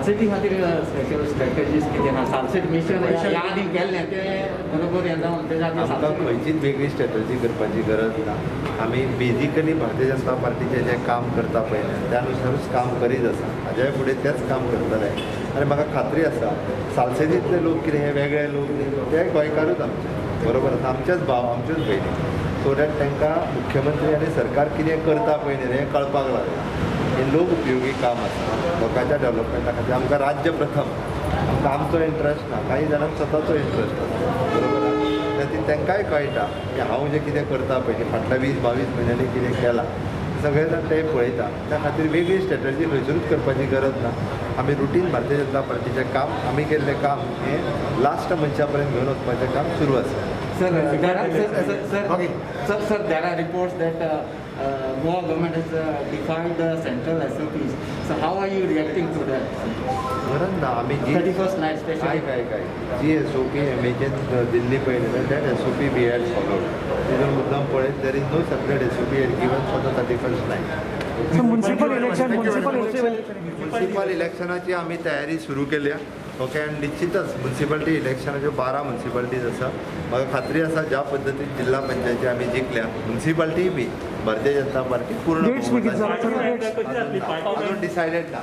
सालसेटी खातीर special strategies कितें आहा? सालसेट मिशन ह्या आदी केल्लें तें बरोबर हें जावन तेच्या खातीर आमकां सालसेट खंयचीच वेगळी स्ट्रॅटजी करपाची गरज ना. आमी बेजिकली भारतीय जनता पार्टीचें जें काम करता पळय त्यानुसारूच काम करीत आसा. हाज्या फुडें तेंच काम करतले आनी म्हाका खात्री आसा सालसेतींतले लोक कितें हे वेगळे लोक ते गोंयकारूच आमचे बरोबर आसा, आमचेच भाव आमच्योच भयणी. सो दॅट तांकां मुख्यमंत्री आनी सरकार कितें करता पळय न्ही हें कळपाक लागलां. हें लोक उपयोगी काम आसा लोकांच्या डेव्हलपमेंटा खातीर. आमकां राज्य प्रथम, आमकां आमचो इंट्रस्ट ना, काही जाणांक स्वताचो इंट्रस्ट आसा बरोबर आसा. ती तांकांय कळटा की हांव जें कितें करता पळय न्ही फाटल्या 20-22 म्हयन्यांनी कितें केलां सगळे जाण ते पळयता. त्या खातीर वेगळी स्ट्रॅटजी खंयसरूच करपाची गरज ना. आमी रुटीन भारतीय जनता पार्टीचें काम आमी केल्लें काम हें लास्ट मनशा पर्यंत घेवन वचपाचें काम सुरू आसा. Sir, there are reports that Goa government has defined the central SOPs. So how are you reacting to that? बरं ना आमी जी 31st night special. काय जी SOP एमेजन दिल्ली पळय that SOP we had followed. तिजो मुद्दम पळयत there is no separate SOP had given for the 31st night. Municipal इलेक्शनाची आमी तयारी सुरू केल्या. ओके आनी निश्चितच म्युन्सिपालिटी इलेक्शनाच्यो 12 म्युन्सिपालिटीज आसा. म्हाका खात्री आसा ज्या पद्दतीन जिल्हा पंचायती आमी जिखल्या म्युन्सिपालिटी बी भारतीय जनता पार्टी पूर्ण अजून डिसायडेड ना.